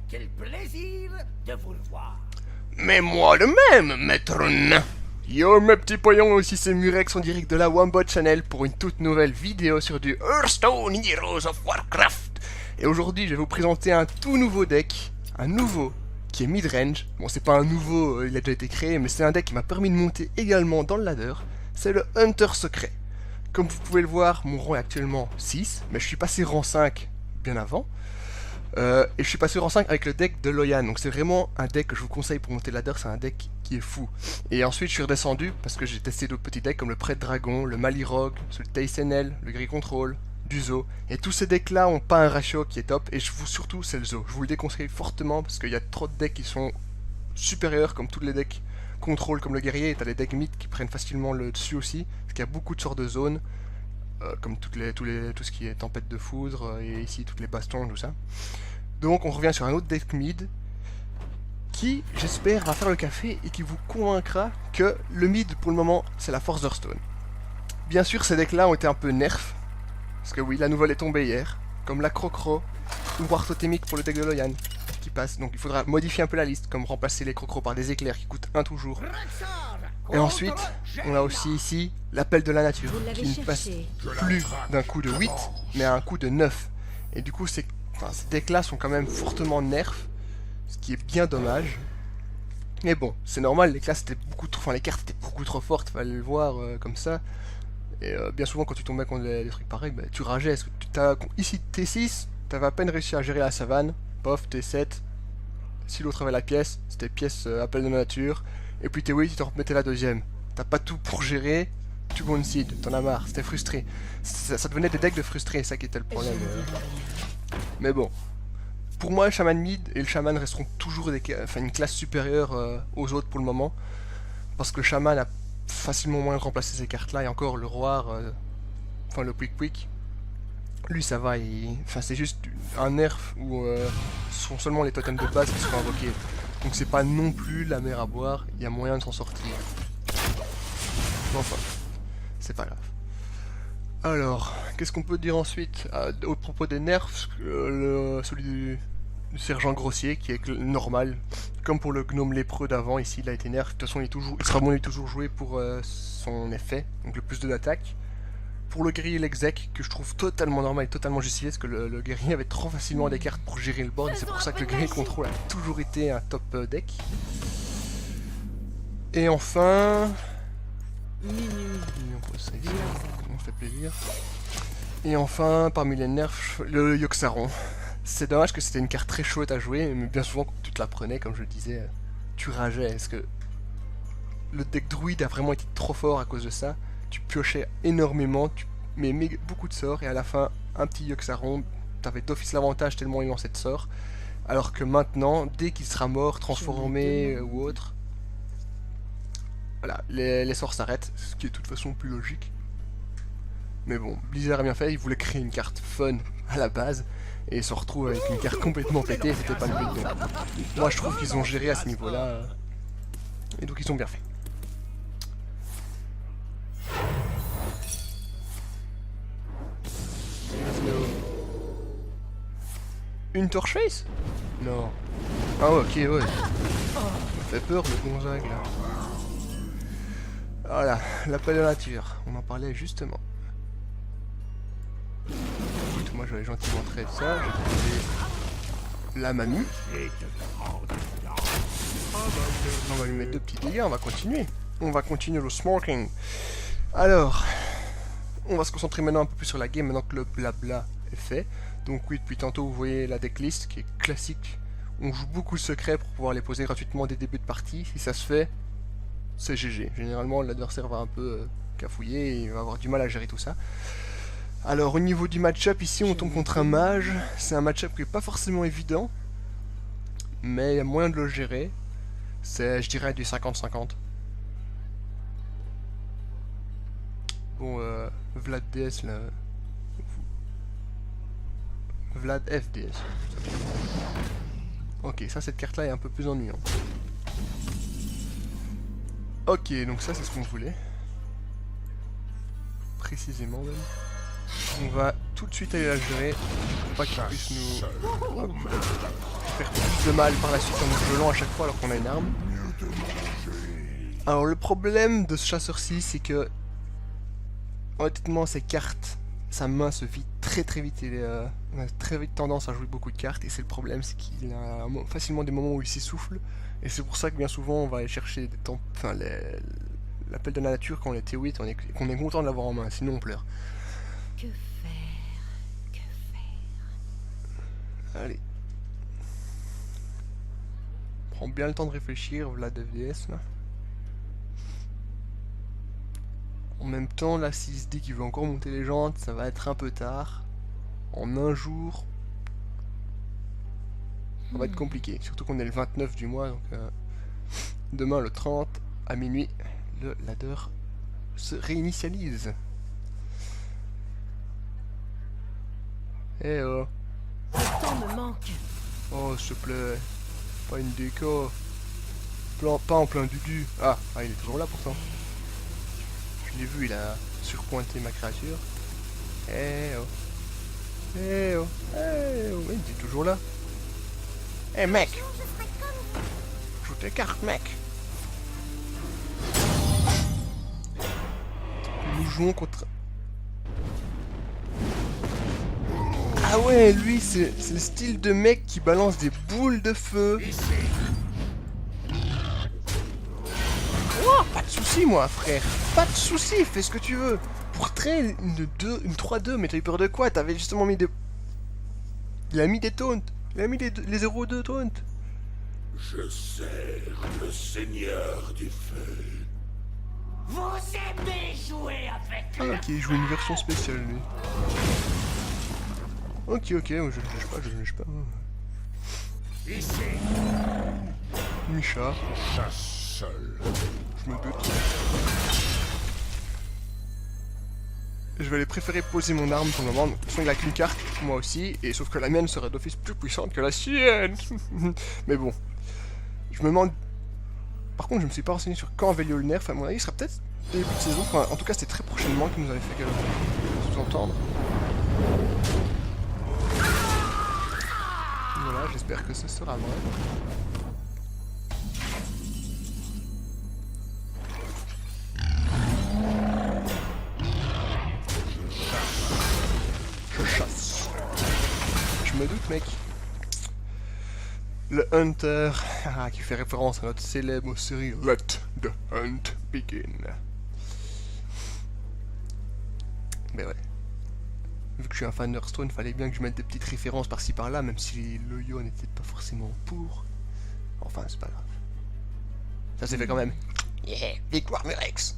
Quel plaisir de vous revoir. Mais moi le même, maître nain. Yo mes petits poillons, aussi c'est Murex en direct de la Wambot Channel pour une toute nouvelle vidéo sur du Hearthstone Heroes of Warcraft. Et aujourd'hui je vais vous présenter un tout nouveau deck, un nouveau qui est mid-range. Bon c'est pas un nouveau, il a déjà été créé, mais c'est un deck qui m'a permis de monter également dans le ladder. C'est le Hunter Secret. Comme vous pouvez le voir, mon rang est actuellement 6, mais je suis passé rang 5 bien avant. Et je suis passé rang 5 avec le deck de Loyan, donc c'est vraiment un deck que je vous conseille pour monter ladder, c'est un deck qui est fou. Et ensuite je suis redescendu parce que j'ai testé d'autres petits decks comme le Prêtre Dragon, le Malirog, le Taysenel, le Gris Control, du Zo. Et tous ces decks là ont pas un ratio qui est top, et surtout c'est le Zo. Je vous le déconseille fortement parce qu'il y a trop de decks qui sont supérieurs, comme tous les decks contrôle comme le guerrier, et t'as les decks mythes qui prennent facilement le dessus aussi, parce qu'il y a beaucoup de sorts de zones, comme tout ce qui est tempête de foudre, et ici toutes les bastons, tout ça. Donc on revient sur un autre deck mid qui, j'espère, va faire le café et qui vous convaincra que le mid pour le moment c'est la Force Hearthstone. Bien sûr ces decks là ont été un peu nerfs, parce que oui la nouvelle est tombée hier, comme la Crocro ou War Totémique pour le deck de Loyan qui passe, donc il faudra modifier un peu la liste, comme remplacer les Crocro par des éclairs qui coûtent 1 toujours. Et ensuite, on a aussi ici l'appel de la nature, qui ne passe plus d'un coup de 8, mais à un coup de 9. Et du coup, ces decks-là sont quand même fortement nerfs, ce qui est bien dommage. Mais bon, c'est normal, les classes étaient beaucoup trop, enfin les cartes étaient beaucoup trop fortes, fallait le voir comme ça. Et bien souvent, quand tu tombais contre des trucs pareils, bah, tu rageais. Ici, T6, t'avais à peine réussi à gérer la savane. Pof, T7. Si l'autre avait la pièce, c'était pièce appel de la nature. Et puis T8, tu t'en remettais la deuxième. T'as pas tout pour gérer, tu one seed, t'en as marre, c'était frustré. Ça devenait des decks de frustrés, ça qui était le problème. Mais bon. Pour moi, le Shaman mid et le Shaman resteront toujours une classe supérieure aux autres pour le moment. Parce que le Shaman a facilement moyen de remplacer ces cartes-là. Et encore, le Roi, enfin le Quick, lui ça va, c'est juste un nerf où ce sont seulement les totems de base qui sont invoqués. Donc c'est pas non plus la mer à boire, il y a moyen de s'en sortir. Enfin, c'est pas grave. Alors, qu'est-ce qu'on peut dire ensuite au propos des nerfs, celui du sergent grossier qui est normal, comme pour le gnome lépreux d'avant, ici il a été nerf, de toute façon il sera bon, il est toujours joué pour son effet, donc le plus 2 d'attaque. Pour le guerrier l'exec, que je trouve totalement normal et totalement justifié, parce que le guerrier avait trop facilement des cartes pour gérer le board, et c'est pour ça que le guerrier contrôle a toujours été un top deck. Et enfin... on fait plaisir. Et enfin, parmi les nerfs, le Yogg-Saron. C'est dommage que c'était une carte très chouette à jouer, mais bien souvent quand tu te la prenais, comme je le disais, tu rageais, parce que le deck druide a vraiment été trop fort à cause de ça. Tu piochais énormément, tu mets beaucoup de sorts, et à la fin, un petit Yogg-Saron, t'avais d'office l'avantage tellement il lançait de sorts. Alors que maintenant, dès qu'il sera mort, transformé ou autre, voilà, les sorts s'arrêtent, ce qui est de toute façon plus logique. Mais bon, Blizzard a bien fait, il voulait créer une carte fun à la base, et il se retrouve avec une carte complètement pétée, c'était pas le but. Donc, moi je trouve qu'ils ont géré à ce niveau-là, et donc ils ont bien fait. Une torchface? Non. Ah ok, ouais. Ça me fait peur le Gonzague là. Voilà, l'appel de la nature. On en parlait justement. Écoute, moi j'avais gentiment traité ça. J'ai trouvé la mamie. On va lui mettre 2 petits dégâts, on va continuer. On va continuer le smoking. Alors, on va se concentrer maintenant un peu plus sur la game maintenant que le blabla est fait. Donc oui, depuis tantôt vous voyez la decklist qui est classique. On joue beaucoup de secrets pour pouvoir les poser gratuitement dès le début de partie. Si ça se fait, c'est GG. Généralement l'adversaire va un peu cafouiller et il va avoir du mal à gérer tout ça. Alors au niveau du match-up, ici on tombe contre un mage. C'est un match-up qui n'est pas forcément évident, mais il y a moyen de le gérer. C'est, je dirais, du 50-50. Bon, Vlad DS là... Vlad FDS. Ok, ça cette carte là est un peu plus ennuyante. Ok, donc ça c'est ce qu'on voulait. Précisément même. On va tout de suite aller la gérer pour pas qu'il puisse nous faire plus de mal par la suite en nous gelant à chaque fois alors qu'on a une arme. Alors le problème de ce chasseur-ci, c'est que honnêtement ses cartes, sa main se vide très vite, il a très vite tendance à jouer beaucoup de cartes et c'est le problème, c'est qu'il a facilement des moments où il s'essouffle et c'est pour ça que bien souvent on va aller chercher des temps, enfin l'appel de la nature quand on est T8, qu'on est content de l'avoir en main, sinon on pleure. Que faire? Que faire? Allez. Prends bien le temps de réfléchir, Vlad FDS là. En même temps, là, s'il se dit qu'il veut encore monter les jantes, ça va être un peu tard. En un jour, ça va être compliqué. Surtout qu'on est le 29 du mois, donc demain, le 30, à minuit, le ladder se réinitialise. Eh oh. Le temps me manque. Oh, s'il te plaît. Pas une déco. Pas en plein dudu. Ah, il est toujours là pourtant. Je l'ai vu, il a surpointé ma créature. Eh oh. Eh oh. Eh oh. Il est toujours là. Eh mec. Joue tes cartes, mec. Nous jouons contre... Ah ouais, lui, c'est le style de mec qui balance des boules de feu. Oh, pas de soucis, moi, frère. Pas de soucis, fais ce que tu veux. Pour traîner une 3-2, mais t'as eu peur de quoi? T'avais justement mis des... Il a mis des taunts. Il a mis les 0-2 taunts. Je sers le seigneur du feu. Vous aimez jouer avec Ah, ok, il joue une version spéciale, lui. Ok, je ne lâche pas. Ici, Misha, je chasse seul. je me doute. Je vais aller préférer poser mon arme pour le moment. De toute façon, il a qu'une carte, moi aussi, et sauf que la mienne serait d'office plus puissante que la sienne. Mais bon, je me demande. Par contre, je me suis pas renseigné sur quand Velio le nerf. À mon avis, il sera peut-être début de saison. Enfin, en tout cas, c'était très prochainement qu'il nous avait fait sous-entendre. Voilà, j'espère que ce sera vrai. Je chasse. Je me doute, mec. Le Hunter, qui fait référence à notre célèbre série Let the Hunt Begin. Mais ouais. Vu que je suis un fan d'Hearthstone, fallait bien que je mette des petites références par-ci par-là, même si le yo n'était pas forcément pour. Enfin, c'est pas grave. Ça s'est fait quand même. Yeah, victoire Murex.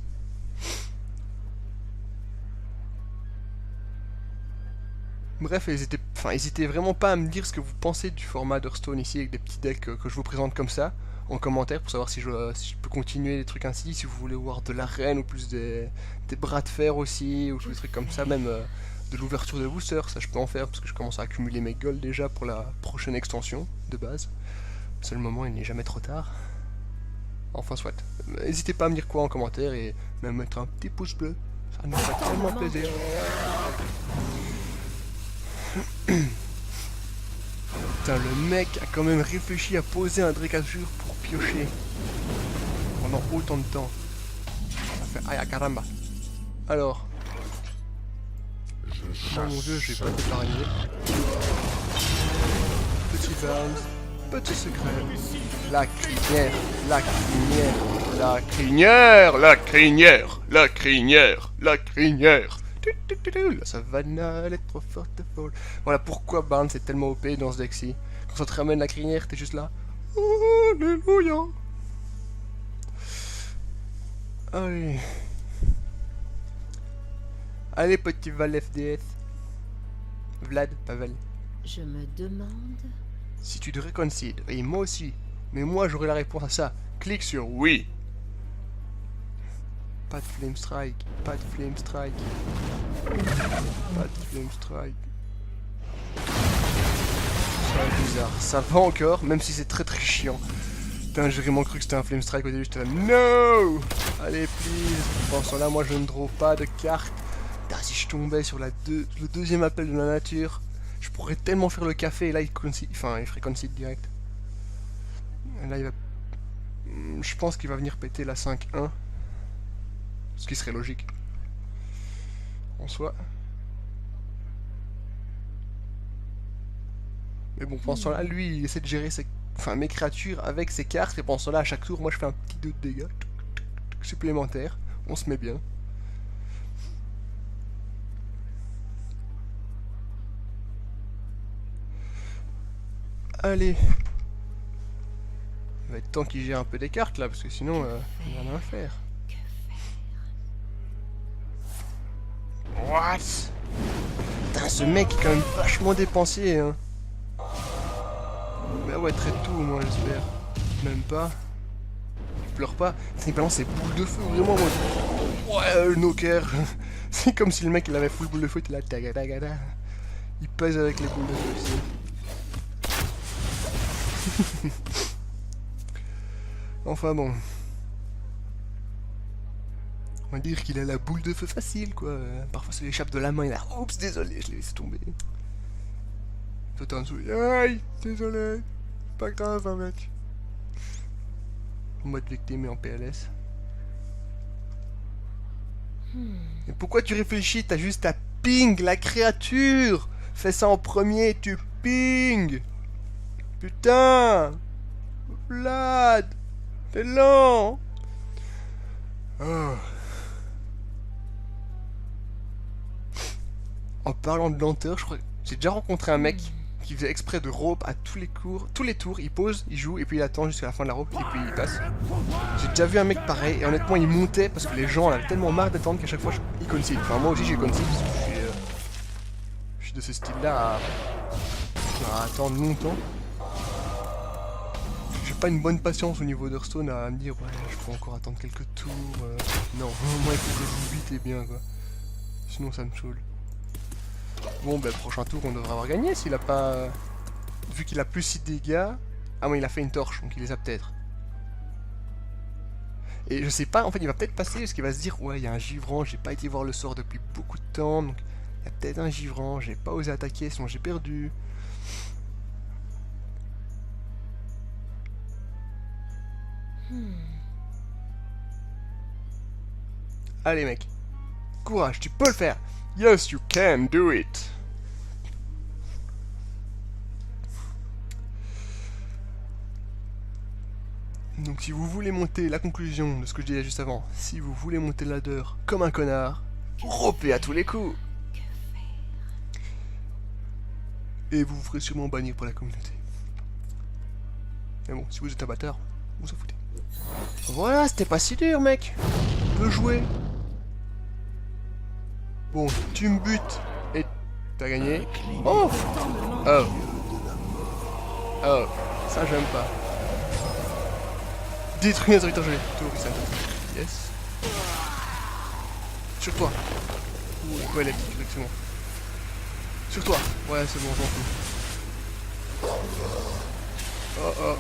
Bref, n'hésitez vraiment pas à me dire ce que vous pensez du format d'Hearthstone ici, avec des petits decks que je vous présente comme ça, en commentaire, pour savoir si je peux continuer des trucs ainsi, si vous voulez voir de l'arène, ou plus des bras de fer aussi, ou des trucs comme ça, même de l'ouverture de booster, ça je peux en faire, parce que je commence à accumuler mes golds déjà pour la prochaine extension, de base. C'est le moment, il n'est jamais trop tard. Enfin, soit. N'hésitez pas à me dire quoi en commentaire, et même mettre un petit pouce bleu, ça nous fait tellement plaisir. Putain, le mec a quand même réfléchi à poser un Dracazur pour piocher pendant autant de temps. Ça fait aïe caramba. Alors, oh mon dieu, j'ai pas t'épargner. Petit bounce, petit secret. La crinière, la crinière, la crinière, la crinière, la crinière, la crinière. La savane, elle est trop forte et folle. Voilà pourquoi Barnes est tellement OP dans ce deck-ci. Quand ça te ramène la crinière, t'es juste là. Alléluia. Allez. Allez, petit Val FDS. Vlad, pas Val. Je me demande... Si tu te réconcilies, et moi aussi, mais moi j'aurai la réponse à ça. Clique sur oui. Pas de flame strike, pas de flame strike. Pas de flame strike. C'est bizarre. Ça va encore, même si c'est très chiant. Putain, j'ai vraiment cru que c'était un flame strike au début, j'étais là. No. Allez, please. Pendant ce temps-là, moi je ne draw pas de cartes. Putain, si je tombais sur le deuxième appel de la nature, je pourrais tellement faire le café et là il concede, enfin il ferait concede direct. Et là il va... Je pense qu'il va venir péter la 5-1. Ce qui serait logique. En soi. Mais bon, pendant ce temps-là, lui, il essaie de gérer mes créatures avec ses cartes. Et pendant ce temps-là, à chaque tour, moi je fais un petit 2 de dégâts supplémentaires. On se met bien. Allez. Il va être temps qu'il gère un peu des cartes là, parce que sinon, il en a à faire. What? Putain, ce mec est quand même vachement dépensier, hein. Bah ouais, traite tout, moi, j'espère. Même pas. Il pleure pas. Il balance ses boules de feu, vraiment, moi. Ouais, no care. C'est comme si le mec, il avait full boule de feu, il était là, tagadagada. Il pèse avec les boules de feu, ici. Enfin bon. On va dire qu'il a la boule de feu facile, quoi. Parfois, ça lui échappe de la main, il a... Oups, désolé, je l'ai laissé tomber. Toi, t'es en dessous. Aïe, désolé. Pas grave, hein, mec. Mode victime en PLS. Mais pourquoi tu réfléchis? T'as juste à ping la créature. Fais ça en premier, tu ping. Putain. Vlad. T'es lent. Oh. En parlant de lenteur, je crois que j'ai déjà rencontré un mec qui faisait exprès de rope à tous les tours, il pose, il joue et puis il attend jusqu'à la fin de la rope et puis il passe. J'ai déjà vu un mec pareil et honnêtement il montait parce que les gens avaient tellement marre d'attendre qu'à chaque fois il concede. Enfin moi aussi j'ai concede parce que je suis de ce style là à attendre longtemps. J'ai pas une bonne patience au niveau d'Hearthstone à me dire ouais je peux encore attendre quelques tours. Non, moi il faut que je joue vite et bien quoi. Sinon ça me saoule. Bon, ben, prochain tour, on devrait avoir gagné s'il a pas... Vu qu'il a plus 6 dégâts... Ah, mais il a fait une torche, donc il les a peut-être. Et je sais pas, en fait, il va peut-être passer parce qu'il va se dire ouais, il y a un givrant, j'ai pas été voir le sort depuis beaucoup de temps, donc il y a peut-être un givrant, j'ai pas osé attaquer, sinon j'ai perdu. Allez, mec. Courage, tu peux le faire. Yes, you can do it. Donc si vous voulez monter la conclusion de ce que je disais juste avant, si vous voulez monter le ladder comme un connard, ropez à tous les coups. Et vous vous ferez sûrement bannir pour la communauté. Mais bon, si vous êtes un bâtard, vous s'en foutez. Voilà, c'était pas si dur, mec. On peut jouer. Bon, tu me butes et t'as gagné. Oh! Oh! Oh! Ça, j'aime pas. Détruis un serviteur gelé. Yes. Sur toi. Ouais, les petites directement. Sur toi. Ouais, c'est bon, j'en fous. Oh, oh.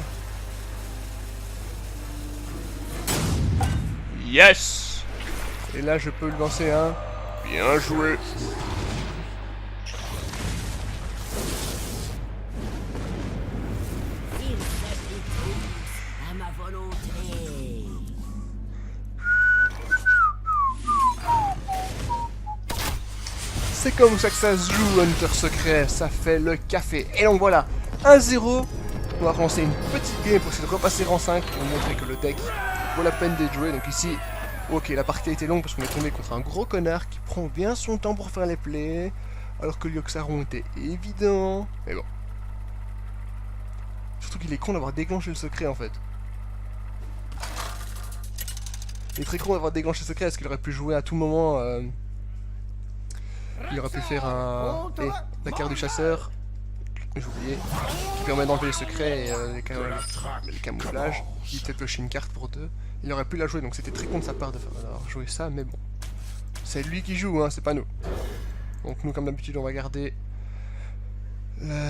Yes! Et là, je peux le lancer un. Bien joué. Il s'applique à ma volonté. C'est comme ça que ça se joue, Hunter Secret, ça fait le café. Et donc voilà, 1-0. On va relancer une petite game pour essayer de repasser rang 5 pour montrer que le deck vaut la peine d'être joué. Donc ici, ok, la partie a été longue parce qu'on est tombé contre un gros connard qui prend bien son temps pour faire les plays, alors que Lioxaron était évident. Mais bon. Surtout qu'il est con d'avoir déclenché le secret en fait. Il est très con d'avoir déclenché le secret parce qu'il aurait pu jouer à tout moment. Il aurait pu faire la carte du chasseur. J'ai oublié. Qui permet d'enlever les secrets et les camouflages. Qui peut piocher une carte pour deux. Il aurait pu la jouer, donc c'était très con de sa part d'avoir joué ça, mais bon. C'est lui qui joue, hein, c'est pas nous. Donc nous, comme d'habitude, on va garder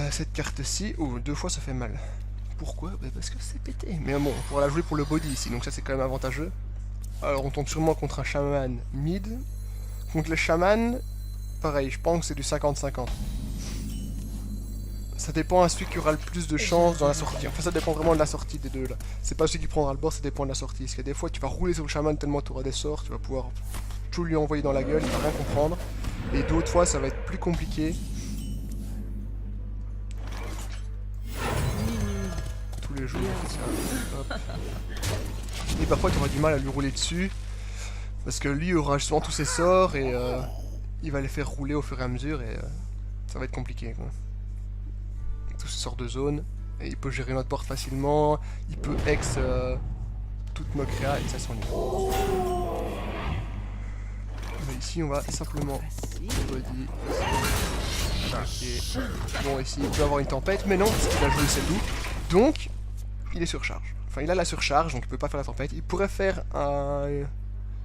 cette carte-ci. Oh, 2 fois ça fait mal. Pourquoi? Bah parce que c'est pété. Mais bon, on pourra la jouer pour le body ici, donc ça c'est quand même avantageux. Alors on tombe sûrement contre un chaman mid. Contre les chamans, pareil, je pense que c'est du 50-50. Ça dépend à celui qui aura le plus de chance dans la sortie. Enfin, ça dépend vraiment de la sortie des deux là. C'est pas celui qui prendra le boss, ça dépend de la sortie. Parce que des fois, tu vas rouler sur le chaman tellement tu auras des sorts, tu vas pouvoir tout lui envoyer dans la gueule, il va rien comprendre. Et d'autres fois, ça va être plus compliqué. Tous les jours, ça. Hop. Et parfois, tu auras du mal à lui rouler dessus. Parce que lui aura justement tous ses sorts et il va les faire rouler au fur et à mesure et ça va être compliqué quoi. Tous ces sorts de zone, et il peut gérer notre board facilement, il peut ex toute nos créas et ça s'ennuie. Mais ici on va simplement body. Okay. Bon ici il peut avoir une tempête, mais non, parce qu'il a joué celle d'où. Donc il est surcharge. Enfin il a la surcharge, donc il peut pas faire la tempête. Il pourrait faire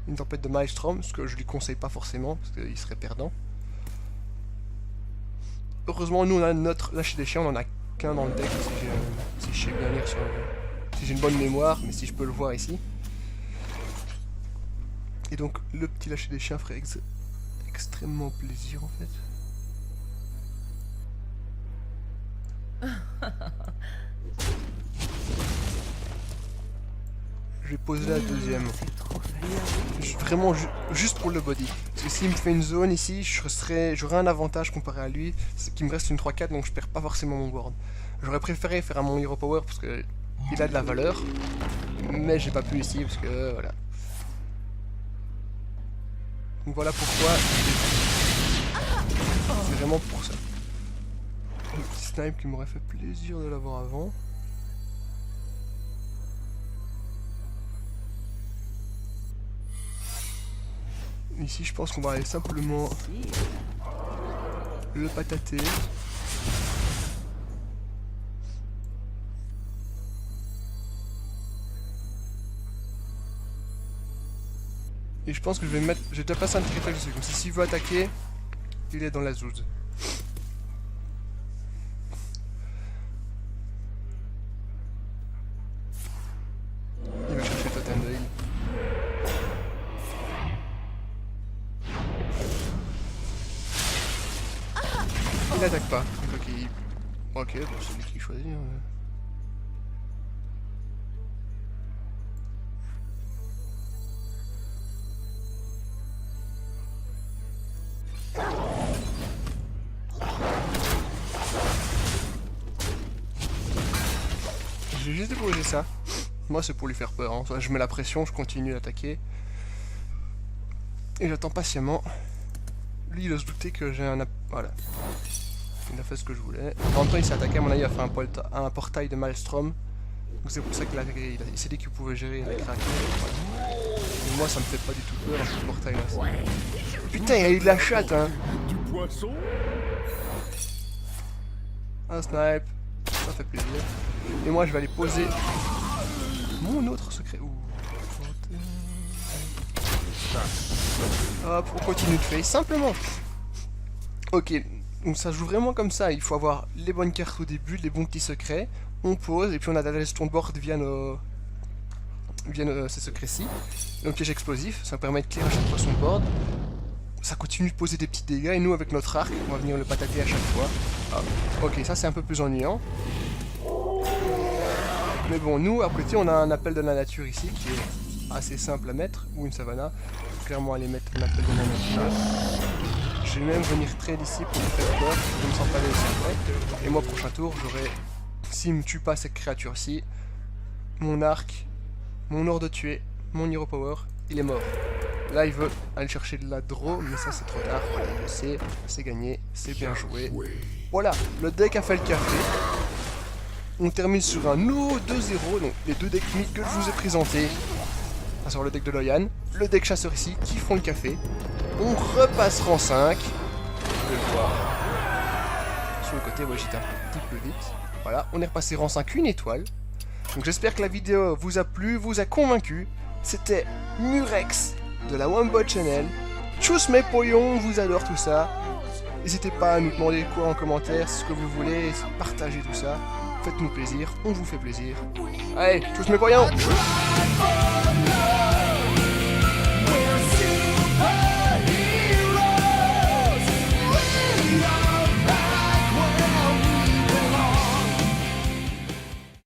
une tempête de Maelstrom, ce que je lui conseille pas forcément, parce qu'il serait perdant. Heureusement, nous on a notre lâcher des chiens, on en a qu'un dans le deck, si je sais bien lire sur. Si j'ai une bonne mémoire, mais si je peux le voir ici. Et donc, le petit lâcher des chiens ferait extrêmement plaisir en fait. Je vais poser la deuxième. Vraiment juste pour le body. Parce que s'il me fait une zone ici, j'aurais un avantage comparé à lui. C'est qu'il me reste une 3-4 donc je perds pas forcément mon board. J'aurais préféré faire un mon hero power parce que il a de la valeur. Mais j'ai pas pu ici parce que voilà. Donc voilà pourquoi. C'est vraiment pour ça. Un petit snipe qui m'aurait fait plaisir de l'avoir avant. Ici, je pense qu'on va aller simplement le patater. Et je pense que je vais mettre. J'ai déjà passé un petit réflexe dessus. Comme ça, s'il veut attaquer, il est dans la zouze. Il va chercher le totem de heal. Il n'attaque pas. Ok, bon, c'est lui qui choisit. J'ai juste déposé ça. Moi, c'est pour lui faire peur. Hein. Je mets la pression, je continue d'attaquer. Et j'attends patiemment. Lui, il doit se douter que j'ai un... Voilà. Il a fait ce que je voulais. En même temps, il s'est attaqué, à mon avis, il a fait un portail de Maelstrom. Donc c'est pour ça qu'il il s'est dit qu'il pouvait gérer la craque. Voilà. Et moi, ça me fait pas du tout peur, ce portail là. Putain, il a eu de la chatte, hein. Du poisson? Un snipe. Ça fait plaisir. Et moi, je vais aller poser mon autre secret. Ouh. Hop, on continue de face, simplement. Ok, donc ça joue vraiment comme ça. Il faut avoir les bonnes cartes au début, les bons petits secrets. On pose, et puis on a la gestion de board via ces secrets-ci. Donc piège explosif, ça permet de clear à chaque fois son board. Ça continue de poser des petits dégâts, et nous avec notre arc, on va venir le patater à chaque fois. Ah, ok, ça c'est un peu plus ennuyant. Mais bon, nous, à côté, on a un appel de la nature ici, qui est assez simple à mettre, ou une savannah. Clairement aller mettre un appel de la nature. Je vais même venir trade ici pour me faire peur, je me sens pas laisser après. Et moi, prochain tour, j'aurai, s'il me tue pas cette créature-ci, mon arc, mon ordre de tuer, mon hero power, il est mort. Là, il veut aller chercher de la draw, mais ça c'est trop tard. Voilà, il le sait, c'est gagné, c'est bien joué. Voilà, le deck a fait le café. On termine sur un nouveau 2-0, donc les deux decks mythes que je vous ai présentés. À savoir le deck de Loyan, le deck chasseur ici, qui font le café. On repasse rang 5. Je vais le voir. Sur le côté, ouais, j'étais un petit peu vite. Voilà, on est repassé rang 5, une étoile. Donc j'espère que la vidéo vous a plu, vous a convaincu. C'était Murex de la One-Bot Channel. Tchuss mes poillons, on vous adore tout ça. N'hésitez pas à nous demander quoi en commentaire, ce que vous voulez, partagez tout ça. Faites-nous plaisir, on vous fait plaisir. Allez, tchuss mes poillons.